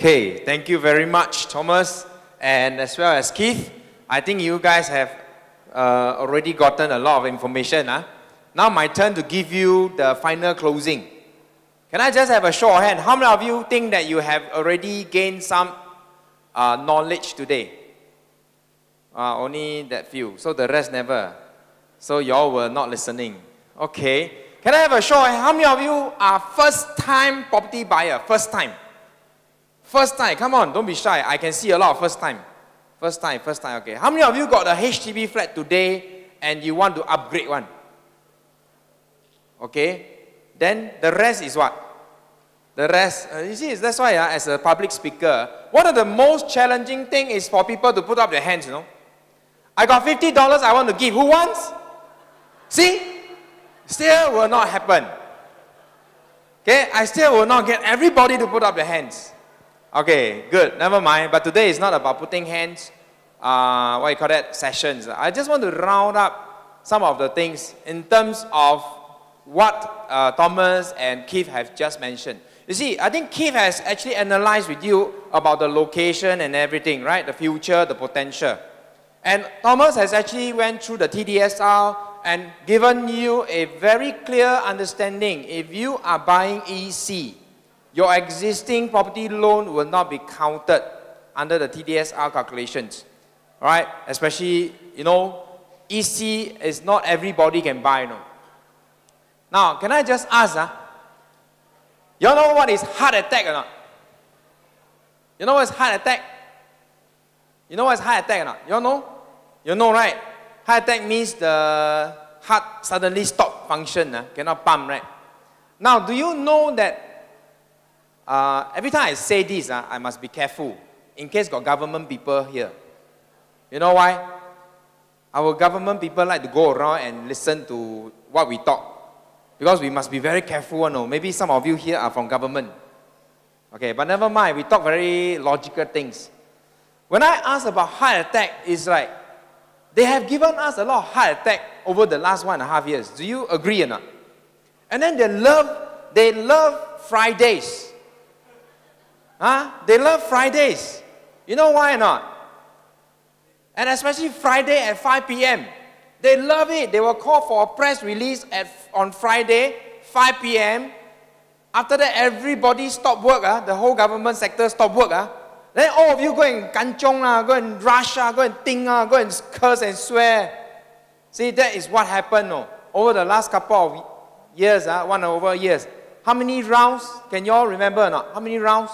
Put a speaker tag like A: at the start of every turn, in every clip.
A: Okay, thank you very much, Thomas, and as well as Keith. I think you guys have already gotten a lot of information. Now my turn to give you the final closing. Can I just have a show of hands? How many of you think that you have already gained some knowledge today? Only that few, so the rest never. So y'all were not listening. Okay, can I have a show of hands? How many of you are first time property buyer? First time. First time, come on, don't be shy. I can see a lot of first time. First time, okay. How many of you got a HDB flat today and you want to upgrade one? Okay, then the rest is what? The rest, you see, that's why as a public speaker, one of the most challenging thing is for people to put up their hands, you know. I got $50 I want to give, who wants? See, still will not happen. Okay, I still will not get everybody to put up their hands. Okay, good, never mind. But today is not about putting hands, what you call that, sessions. I just want to round up some of the things in terms of what Thomas and Keith have just mentioned. You see, I think Keith has actually analyzed with you about the location and everything, right? The future, the potential. And Thomas has actually went through the TDSR and given you a very clear understanding. If you are buying EC, your existing property loan will not be counted under the TDSR calculations. All right? Especially, you know, EC is not everybody can buy, you know. Now, can I just ask, you know what is heart attack or not? You know what is heart attack? You know what is heart attack or not? You know? You know, right? Heart attack means the heart suddenly stop function, cannot pump, right? Now, do you know that every time I say this, I must be careful in case got government people here. You know why? Our government people like to go around and listen to what we talk. Because we must be very careful. No? Maybe some of you here are from government. Okay, but never mind. We talk very logical things. When I ask about heart attack, it's like, they have given us a lot of heart attack over the last 1.5 years. Do you agree or not? And then they love Fridays. They love Fridays. You know why or not? And especially Friday at 5 p.m. They love it. They will call for a press release on Friday, 5 p.m. After that, everybody stop work. The whole government sector stop work. Then all of you go and kanchong, go and rush, go and ting, go and curse and swear. See, that is what happened over the last couple of years, 1 over years. How many rounds? Can you all remember or not? How many rounds?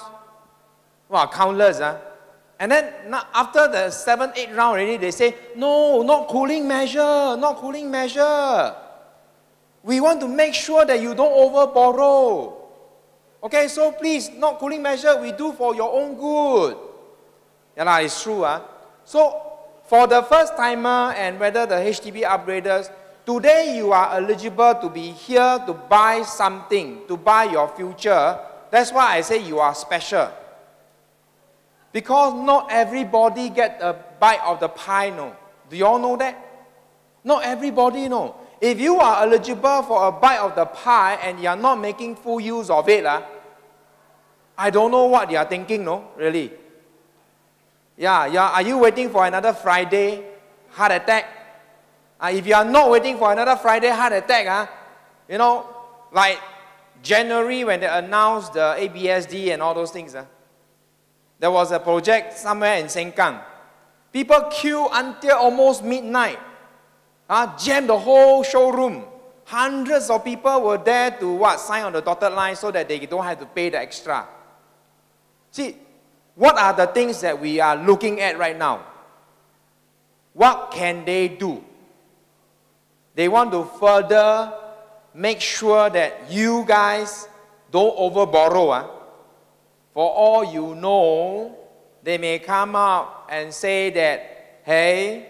A: Wow, countless. And then after the 7th, 8th round already, they say, no, not cooling measure, not cooling measure. We want to make sure that you don't over borrow. Okay, so please, not cooling measure, we do for your own good. Yeah, it's true. So, for the first timer and whether the HDB upgraders, today you are eligible to be here to buy something, to buy your future. That's why I say you are special. Because not everybody get a bite of the pie, no. Do you all know that? Not everybody, no. If you are eligible for a bite of the pie and you are not making full use of it, I don't know what you are thinking, no, really. Yeah, are you waiting for another Friday heart attack? If you are not waiting for another Friday heart attack, you know, like January when they announced the ABSD and all those things, there was a project somewhere in Sengkang. People queue until almost midnight. Jammed the whole showroom. Hundreds of people were there to sign on the dotted line so that they don't have to pay the extra. See, what are the things that we are looking at right now? What can they do? They want to further make sure that you guys don't over borrow. For all you know, they may come out and say that, hey,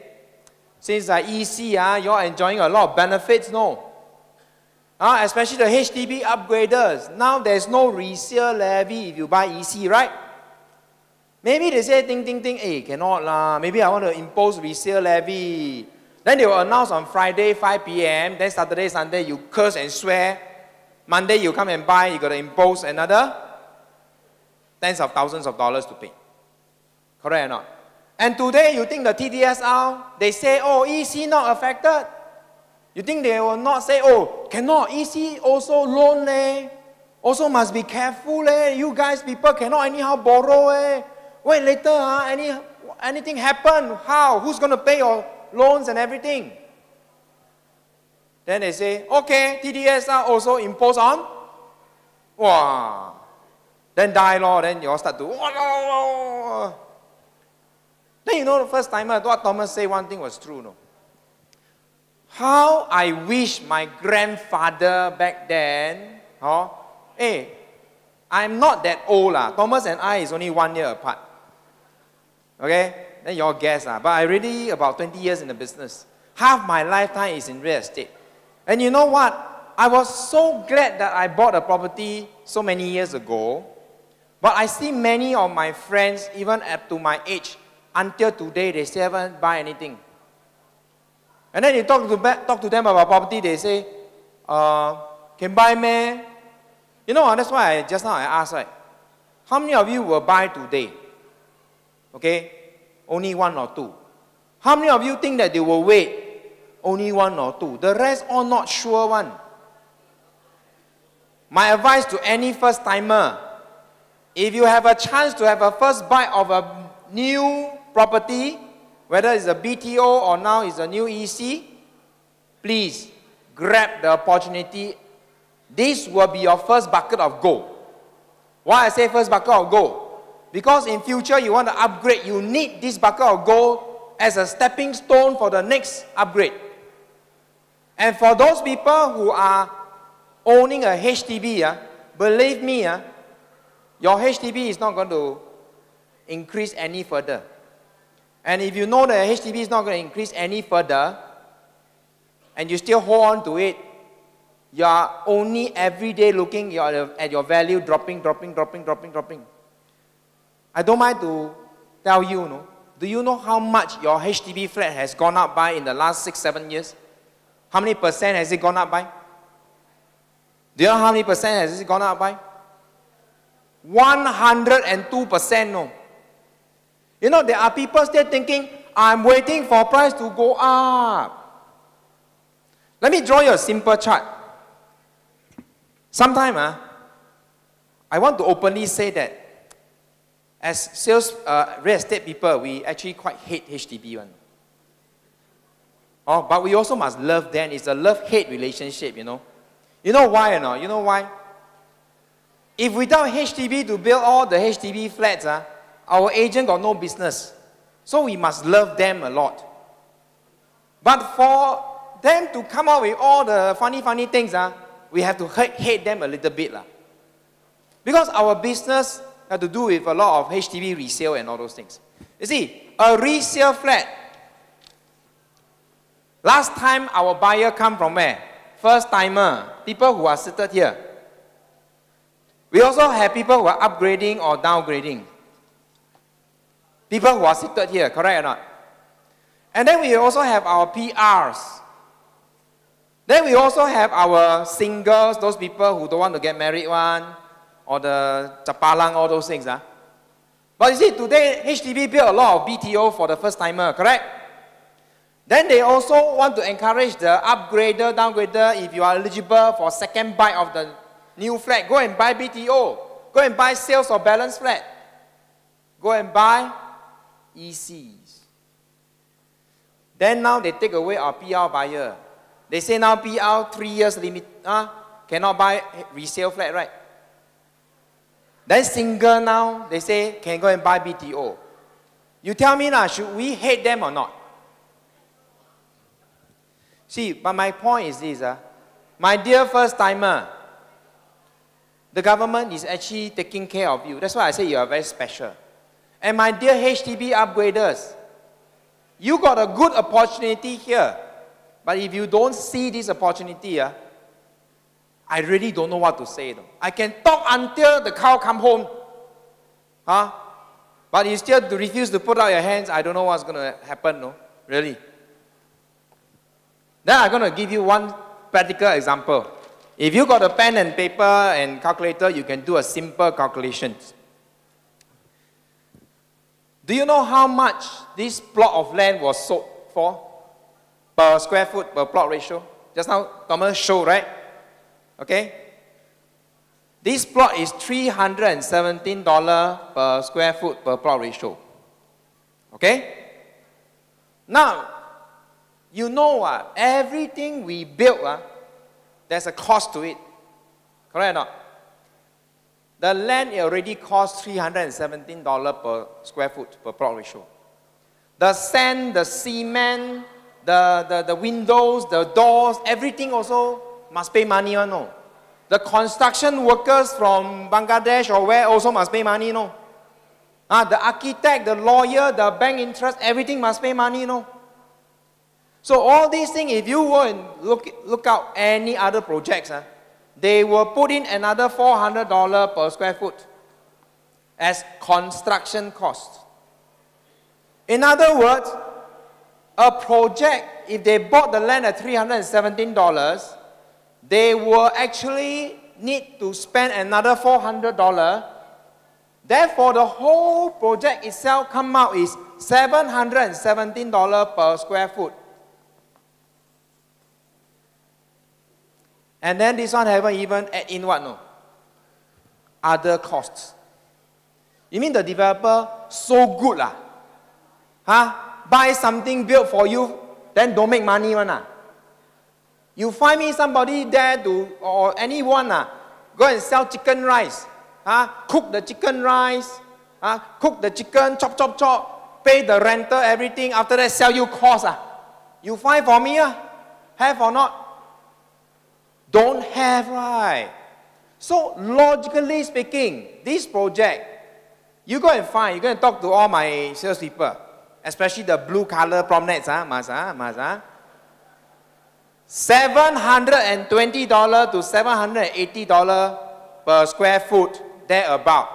A: since EC, you're enjoying a lot of benefits, no? Especially the HDB upgraders. Now there's no resale levy if you buy EC, right? Maybe they say, ting, hey, cannot lah. Maybe I want to impose resale levy. Then they will announce on Friday, 5 p.m. Then Saturday, Sunday, you curse and swear. Monday, you come and buy, you got to impose another tens of thousands of dollars to pay. Correct or not? And today, you think the TDSR, they say, oh, EC not affected. You think they will not say, oh, cannot, EC also loan, also must be careful, you guys, people cannot anyhow borrow, Wait, later, anything happen, how? Who's going to pay your loans and everything? Then they say, okay, TDSR also impose on. Wow. Then die law, then you all start to, Then you know the first timer, what Thomas said one thing was true, no? How I wish my grandfather back then, hey, I'm not that old. Thomas and I is only 1 year apart. Okay? Then you all guess. But I already about 20 years in the business. Half my lifetime is in real estate. And you know what? I was so glad that I bought a property so many years ago. But I see many of my friends, even up to my age, until today, they still haven't buy anything. And then you talk to them about property, they say, can buy meh? You know, that's why just now I asked, right? How many of you will buy today? Okay? Only 1 or 2. How many of you think that they will wait? Only 1 or 2. The rest all not sure one. My advice to any first timer, if you have a chance to have a first buy of a new property, whether it's a BTO or now it's a new EC, please grab the opportunity. This will be your first bucket of gold. Why I say first bucket of gold? Because in future you want to upgrade, you need this bucket of gold as a stepping stone for the next upgrade. And for those people who are owning a HDB, believe me, your HDB is not going to increase any further. And if you know that HDB is not going to increase any further, and you still hold on to it, you are only every day looking at your value dropping. I don't mind to tell you, no? Do you know how much your HDB flat has gone up by in the last 6-7 years? How many percent has it gone up by? Do you know how many percent has it gone up by? 102%, no. You know, there are people still thinking, I'm waiting for price to go up. Let me draw you a simple chart. Sometime, I want to openly say that as sales, real estate people, we actually quite hate HDB one. Oh, but we also must love them. It's a love-hate relationship, you know. You know why or not? You know why? If without HDB to build all the HDB flats, our agent got no business. So we must love them a lot. But for them to come out with all the funny things, we have to hate them a little bit. Because our business has to do with a lot of HDB resale and all those things. You see, a resale flat, last time our buyer come from where? First timer, people who are seated here. We also have people who are upgrading or downgrading. People who are seated here, correct or not? And then we also have our PRs. Then we also have our singles, those people who don't want to get married one, or the chapalang, all those things. But you see, today HDB built a lot of BTO for the first timer, correct? Then they also want to encourage the upgrader, downgrader, if you are eligible for second buy of the new flat, go and buy BTO. Go and buy sales or balance flat. Go and buy ECs. Then now they take away our PR buyer. They say now PR 3 years limit, cannot buy resale flat, right? Then single now, they say can go and buy BTO. You tell me now, should we hate them or not? See, but my point is this, my dear first timer, the government is actually taking care of you. That's why I say you are very special. And my dear HDB upgraders, you got a good opportunity here. But if you don't see this opportunity, I really don't know what to say. Though. I can talk until the cow come home. But you still refuse to put out your hands, I don't know what's going to happen. No? Really. Then I'm going to give you one practical example. If you got a pen and paper and calculator, you can do a simple calculation. Do you know how much this plot of land was sold for? Per square foot, per plot ratio? Just now, Thomas showed, right? Okay? This plot is $317 per square foot per plot ratio. Okay? Now, you know what? Everything we build, there's a cost to it. Correct or not? The land already costs $317 per square foot per plot ratio. The sand, the cement, the windows, the doors, everything also must pay money, no? The construction workers from Bangladesh or where also must pay money, no? The architect, the lawyer, the bank interest, everything must pay money, no? So all these things, if you go and look out any other projects, they will put in another $400 per square foot as construction cost. In other words, a project, if they bought the land at $317, they will actually need to spend another $400. Therefore, the whole project itself come out is $717 per square foot. And then this one haven't even add in what, no? Other costs. You mean the developer so good lah? Buy something built for you, then don't make money one lah. You find me somebody there to, or anyone go and sell chicken rice. Cook the chicken rice, cook the chicken, chop, pay the rental, everything, after that sell you cost. You find for me, have or not? Don't have, right? So logically speaking, this project, you go and find, you go and talk to all my salespeople, especially the blue color Propnex, $720 to $780 per square foot, thereabout,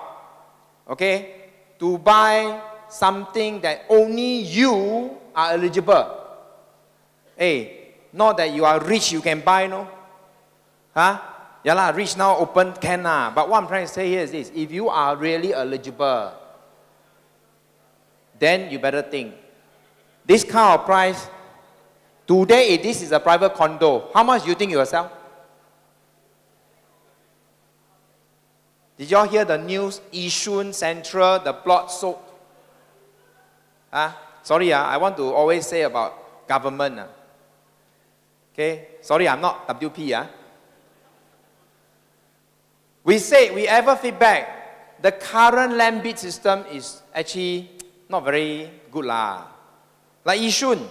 A: okay, to buy something that only you are eligible. Hey, not that you are rich, you can buy, no? Yeah lah, rich now open can lah. But what I'm trying to say here is this: if you are really eligible, then you better think. This kind of price, today if this is a private condo, how much do you think you will sell? Did y'all hear the news? Yishun Central, the plot sold. Sorry, I want to always say about government. Okay, sorry, I'm not WP. We say, we ever feedback, the current land bid system is actually not very good lah. Like Yishun,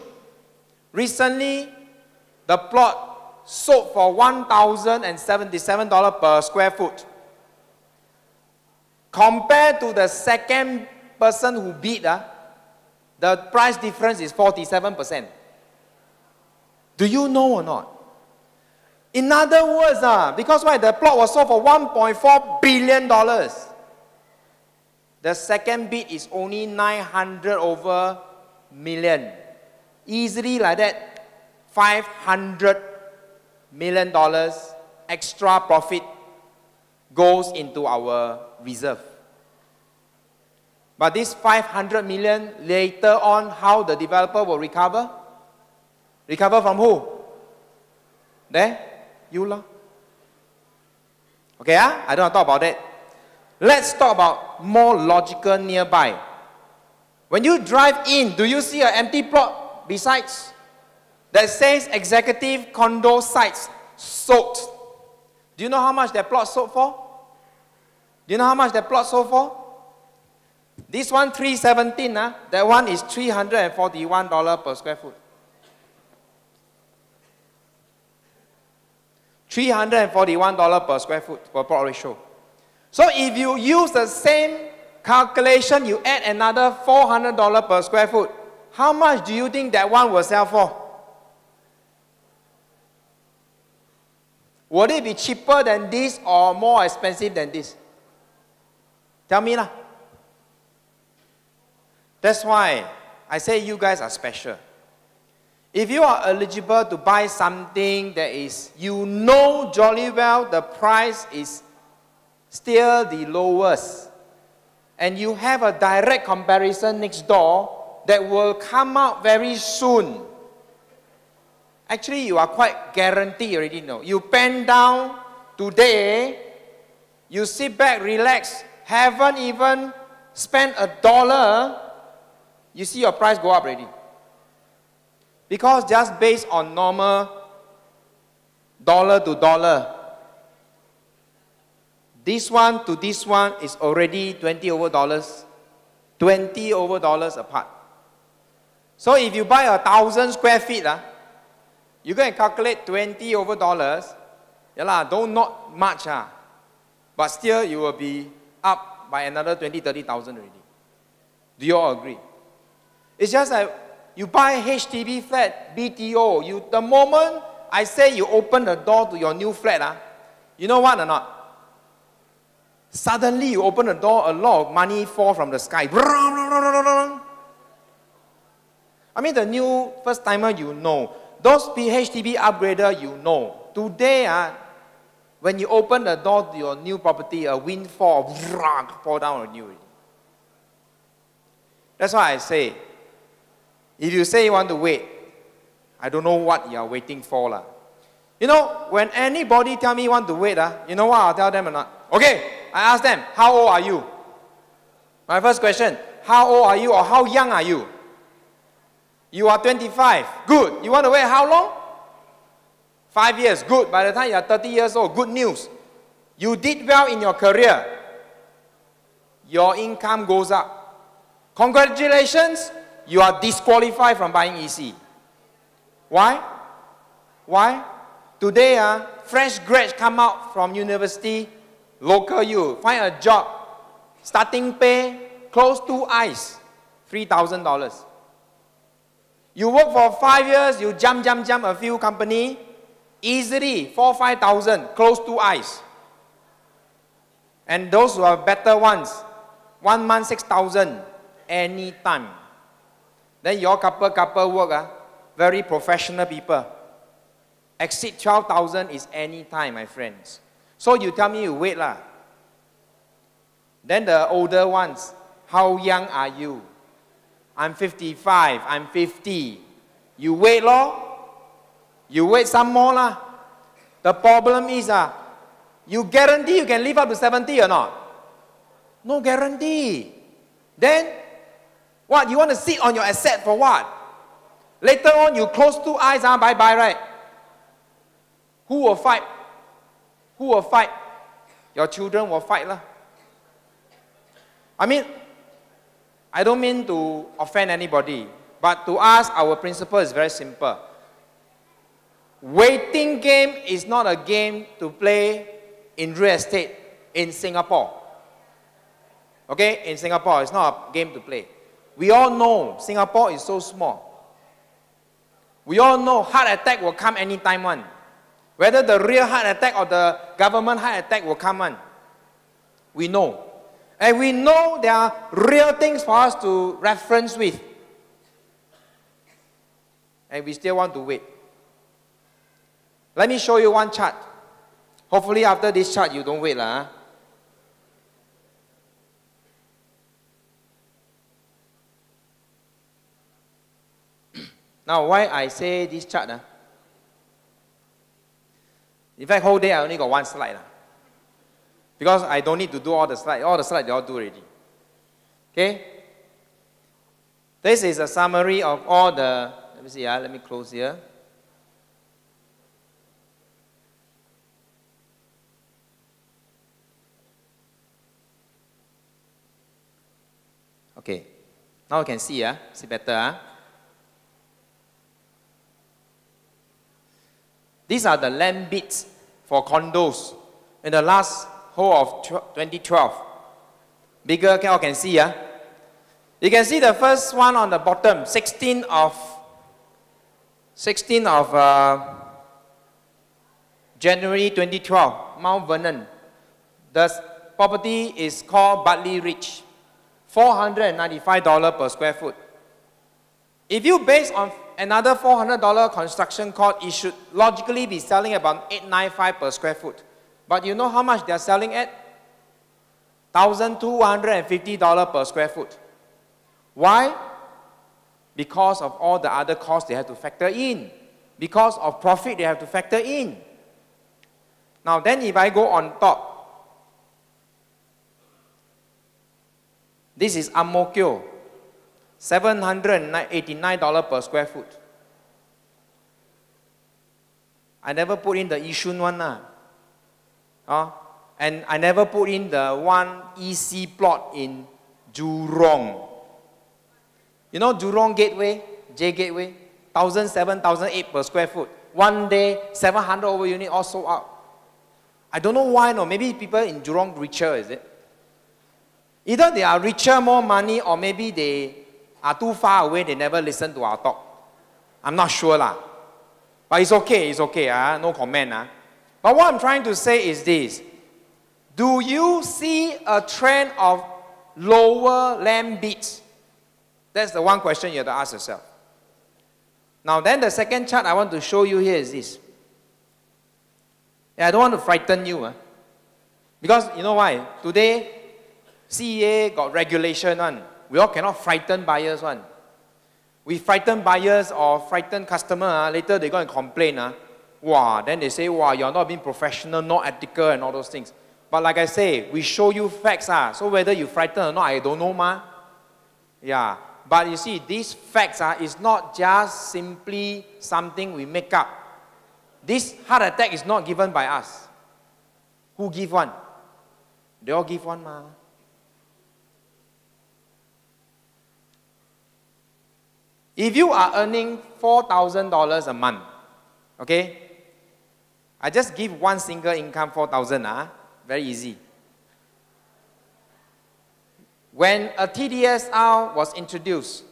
A: recently, the plot sold for $1,077 per square foot. Compared to the second person who bid, the price difference is 47%. Do you know or not? In other words, because why? The plot was sold for $1.4 billion. The second bid is only 900 over million. Easily like that, $500 million extra profit goes into our reserve. But this 500 million, later on, how the developer will recover? Recover from who? There? You lah. Okay, I don't want to talk about that. Let's talk about more logical nearby. When you drive in, do you see an empty plot besides? That says executive condo sites sold. Do you know how much that plot sold for? Do you know how much that plot sold for? This one, 317, that one is $341 per square foot. $341 per square foot per plot ratio. So if you use the same calculation, you add another $400 per square foot, how much do you think that one will sell for? Would it be cheaper than this or more expensive than this? Tell me lah. That's why I say you guys are special. If you are eligible to buy something that is, you know jolly well the price is still the lowest, and you have a direct comparison next door that will come out very soon. Actually, you are quite guaranteed already, know. You pen down today, you sit back, relax, haven't even spent $1, you see your price go up already. Because just based on normal dollar to dollar, this one to this one is already $20 over, $20 over apart. So if you buy 1,000 square feet, you go and calculate $20 over. Yeah lah, though not much, but still you will be up by another 20, 30,000 already. Do you all agree? It's just like you buy HDB flat, BTO, the moment I say you open the door to your new flat, you know what or not? Suddenly you open the door, a lot of money fall from the sky. I mean, the new first timer, you know. Those HDB upgrader, you know. Today, when you open the door to your new property, a windfall fall down on you. That's why I say, if you say you want to wait, I don't know what you are waiting for. You know, when anybody tell me you want to wait, you know what I'll tell them or not? Okay, I ask them, how old are you? My first question, how old are you or how young are you? You are 25, good. You want to wait how long? 5 years, good. By the time you are 30 years old, good news. You did well in your career. Your income goes up. Congratulations, you are disqualified from buying EC. Why? Why? Today, fresh grads come out from university, local you, find a job, starting pay, close to eyes, $3,000. You work for 5 years, you jump a few company, easily 4,000, 5,000, close to eyes. And those who are better ones, 1 month 6,000, anytime. Then your couple work, very professional people. Exceed 12,000 is anytime, my friends. So you tell me you wait lah. Then the older ones, how young are you? I'm 55, I'm 50. You wait lor. You wait some more lah. The problem is you guarantee you can live up to 70 or not? No guarantee. Then, what? You want to sit on your asset for what? Later on, you close two eyes, bye-bye, right? Who will fight? Who will fight? Your children will fight lah. I mean, I don't mean to offend anybody, but to us, our principle is very simple. Waiting game is not a game to play in real estate in Singapore. Okay, in Singapore, it's not a game to play. We all know Singapore is so small. We all know heart attack will come anytime one. Whether the real heart attack or the government heart attack will come on. We know. And we know there are real things for us to reference with. And we still want to wait. Let me show you one chart. Hopefully after this chart you don't wait lah. Now why I say this chart? In fact, whole day I only got one slide. Because I don't need to do all the slides. All the slides they all do already. Okay? This is a summary of all the, let me see, let me close here. Okay. Now you can see, see better. These are the land bids for condos in the last whole of 2012. Bigger, you can see. You can see the first one on the bottom, 16th of January 2012, Mount Vernon. The property is called Bartley Ridge, $495 per square foot. If you base on another $400 construction cost, it should logically be selling about $895 per square foot. But you know how much they are selling at? $1,250 per square foot. Why? Because of all the other costs they have to factor in. Because of profit they have to factor in. Now then if I go on top, this is Ang Mo Kio, $789 per square foot. I never put in the Yishun one. And I never put in the one EC plot in Jurong. You know Jurong Gateway, J Gateway, 1,700, 1,800 per square foot. One day, 700 over unit all sold out. I don't know why, no. Maybe people in Jurong richer, is it? Either they are richer, more money, or maybe they are too far away, they never listen to our talk. I'm not sure lah. But it's okay, no comment. But what I'm trying to say is this. Do you see a trend of lower land bids? That's the one question you have to ask yourself. Now then the second chart I want to show you here is this. I don't want to frighten you. Because you know why? Today, CEA got regulation one. We all cannot frighten buyers one. We frighten buyers or frighten customer, later they go and complain. Wow, then they say, wow, you're not being professional, not ethical and all those things. But like I say, we show you facts. So whether you frighten or not, I don't know. Yeah. But you see, these facts is not just simply something we make up. This heart attack is not given by us. Who give one? They all give one. If you are earning $4,000 a month, okay? I just give one single income, 4,000. Very easy. When a TDSR was introduced,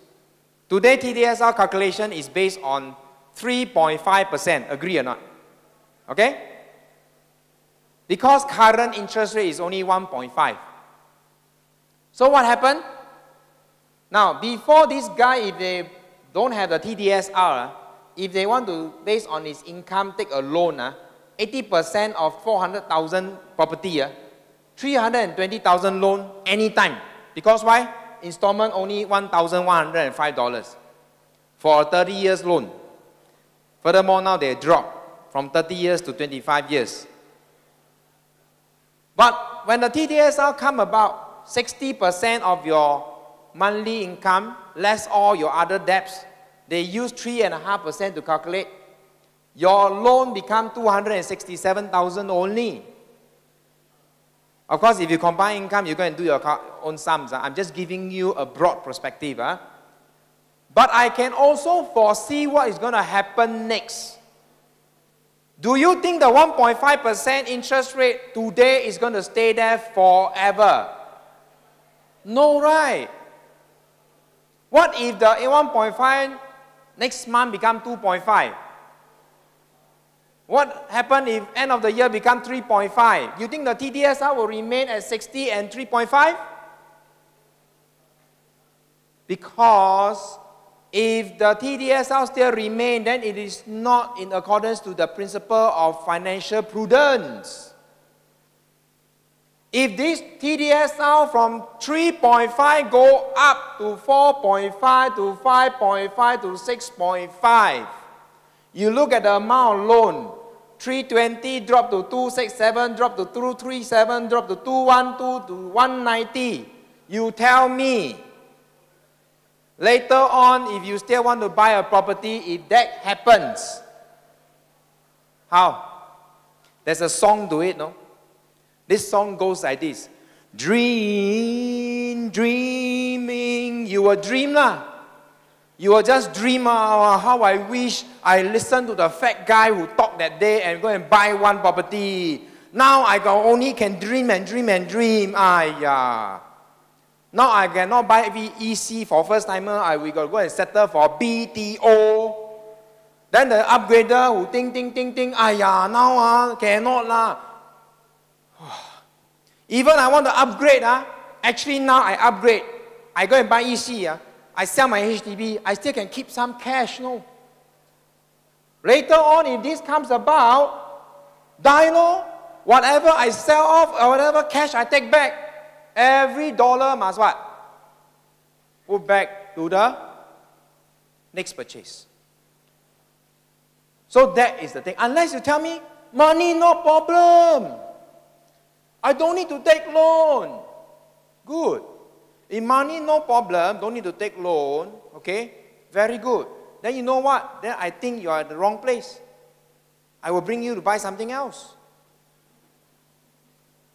A: today TDSR calculation is based on 3.5%. Agree or not? Okay? Because current interest rate is only 1.5. So what happened? Now, before this guy, if they don't have the TDSR, if they want to, based on his income, take a loan, 80% of 400,000 property, 320,000 loan anytime. Because why? Installment only $1,105 for a 30 years loan. Furthermore, now they drop from 30 years to 25 years. But when the TDSR come about, 60% of your monthly income, less all your other debts, they use 3.5% to calculate. Your loan become $267,000 only. Of course, if you combine income, you go and do your own sums. I'm just giving you a broad perspective. But I can also foresee what is going to happen next. Do you think the 1.5% interest rate today is going to stay there forever? No, right? What if the 1.5 next month become 2.5? What happened if end of the year become 3.5? You think the TDSR will remain at 60 and 3.5? Because if the TDSR still remain, then it is not in accordance to the principle of financial prudence. If this TDSR from 3.5 go up to 4.5 to 5.5 to 6.5, you look at the amount of loan, 320 drop to 267, drop to 237, drop to 212 to 190. You tell me, later on, if you still want to buy a property, if that happens, how? There's a song to it, no? This song goes like this. Dream, dreaming, you will dream lah. You will just dream, how I wish I listened to the fat guy who talked that day and go and buy one property. Now I only can dream and dream and dream. Now I cannot buy EC for first timer. We got to go and settle for BTO. Then the upgrader who think, now cannot lah. Even I want to upgrade, actually now I upgrade. I go and buy EC. I sell my HDB, I still can keep some cash, no? Later on, if this comes about, die, no? Whatever I sell off or whatever cash I take back, Every dollar must what? Put back to the next purchase. So that is the thing. Unless you tell me, money no problem. I don't need to take loan. Good. If money no problem, don't need to take loan, okay? Very good. Then you know what? Then I think you are at the wrong place. I will bring you to buy something else.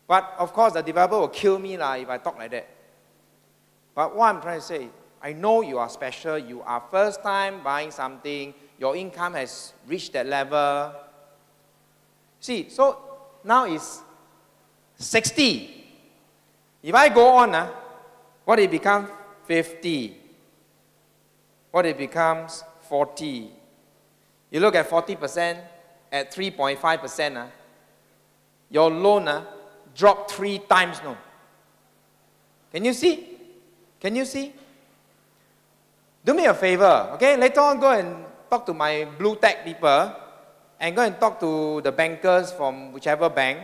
A: But of course, the developer will kill me if I talk like that. But what I'm trying to say, I know you are special. You are first time buying something. Your income has reached that level. See, so now it's 60. If I go on, what it becomes 50. What it becomes 40. You look at 40% at 3.5%, your loan dropped 3 times. No. Can you see? Can you see? Do me a favor, okay? Later on, go and talk to my blue tech people and go and talk to the bankers from whichever bank.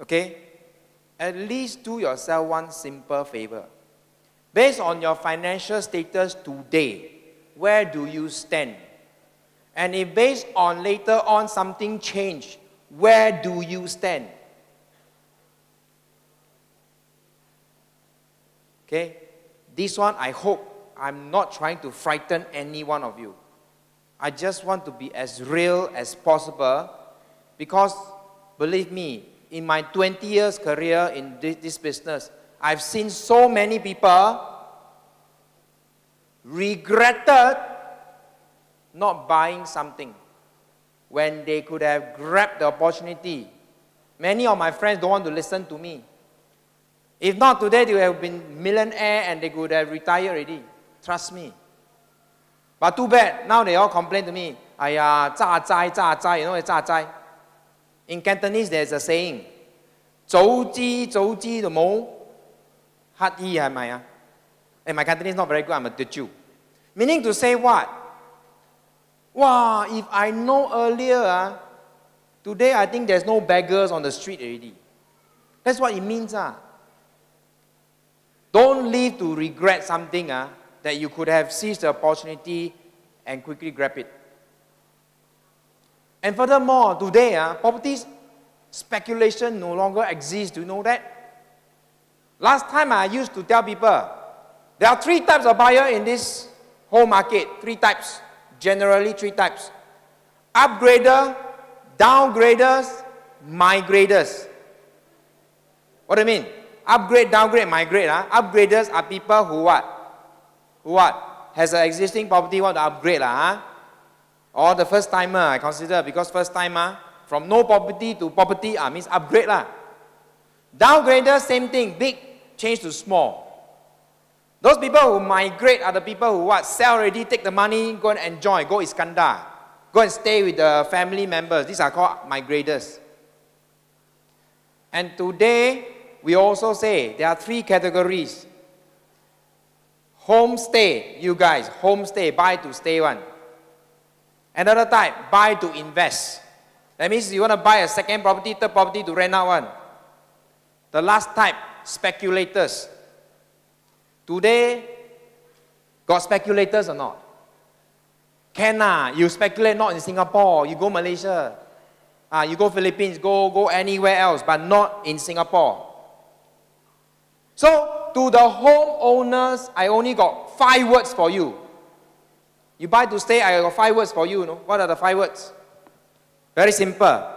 A: Okay? At least do yourself one simple favor. Based on your financial status today, where do you stand? And if based on later on something changed, where do you stand? Okay? This one, I hope I'm not trying to frighten any one of you. I just want to be as real as possible because, believe me, in my 20 years career in this business, I've seen so many people regretted not buying something when they could have grabbed the opportunity. Many of my friends don't want to listen to me. If not today, they would have been millionaire and they could have retired already. Trust me. But too bad, now they all complain to me, "Aiya, 炸齋, 炸齋, you know what 炸齋? In Cantonese, there's a saying, 早知早知就冇乞衣係咪啊? And my Cantonese is not very good, I'm a Teochew. Meaning to say what? Wow, if I know earlier, today I think there's no beggars on the street already. That's what it means. Don't live to regret something that you could have seized the opportunity and quickly grab it. And furthermore, today, property speculation no longer exists. Do you know that? Last time I used to tell people, there are 3 types of buyer in this whole market. 3 types. Generally 3 types. Upgrader, downgraders, migrators. What do you mean? Upgrade, downgrade, migrate. Upgraders are people who what? Who what? Has an existing property, want to upgrade. Or the first timer, I consider, because first timer, from no property to property means upgrade. Downgraders, same thing, big change to small. Those people who migrate are the people who what? Sell already, take the money, go and enjoy, go Iskandar. Go and stay with the family members. These are called migrators. And today, we also say there are 3 categories. Homestay, you guys, homestay, buy to stay one. Another type, buy to invest. That means you want to buy a second property, third property to rent out one. The last type, speculators. Today, got speculators or not? Can you speculate not in Singapore, you go Malaysia. You go Philippines, go anywhere else, but not in Singapore. So, to the homeowners, I only got 5 words for you. You buy to stay, I got 5 words for you. What are the 5 words? Very simple.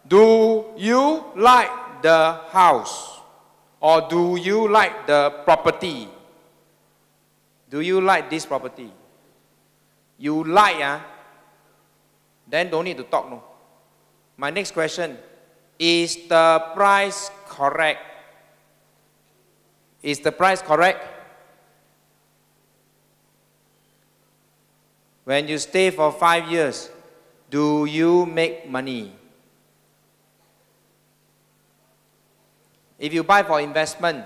A: Do you like the house? Or do you like the property? Do you like this property? You like, then don't need to talk. No. My next question, is the price correct? Is the price correct? When you stay for 5 years, do you make money? If you buy for investment,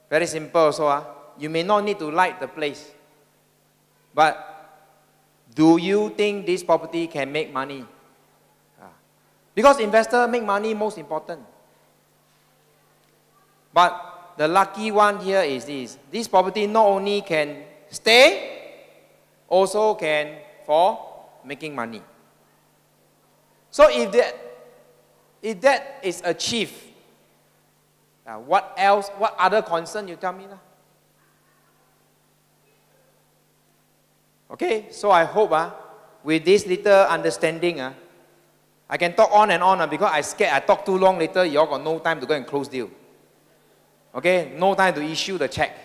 A: very simple also. You may not need to like the place. But do you think this property can make money? Because investor make money most important. But the lucky one here is this. This property not only can stay, also can for making money. So if that is achieved, what else, what other concern you tell me now? Okay, so I hope with this little understanding, I can talk on and on because I scared I talk too long later, you all got no time to go and close deal. Okay, no time to issue the check.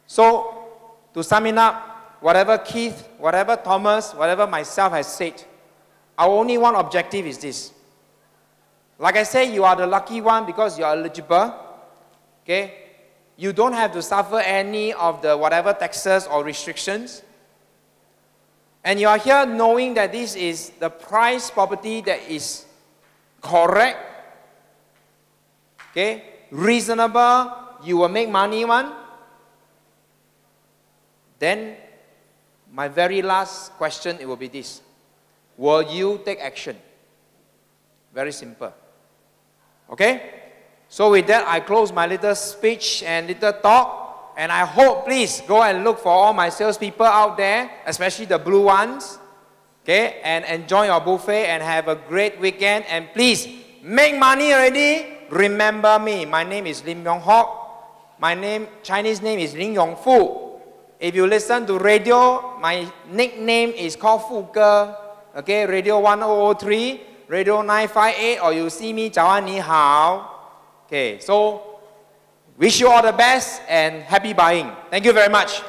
A: So, to sum it up, whatever Keith, whatever Thomas, whatever myself has said, our only one objective is this. Like I say, you are the lucky one because you are eligible. Okay? You don't have to suffer any of the whatever taxes or restrictions. And you are here knowing that this is the price property that is correct. Okay? Reasonable, you will make money one. Then, my very last question, it will be this. Will you take action? Very simple. Okay? So with that, I close my little speech and little talk. And I hope, please, go and look for all my salespeople out there, especially the blue ones. Okay? And enjoy your buffet and have a great weekend. And please, make money already. Remember me. My name is Hock. My Chinese name is Lin Yong Fu. If you listen to radio, my nickname is called Fu Ge. Okay, Radio 1003, Radio 958, or you see me, 早安你好. Okay, so wish you all the best and happy buying. Thank you very much.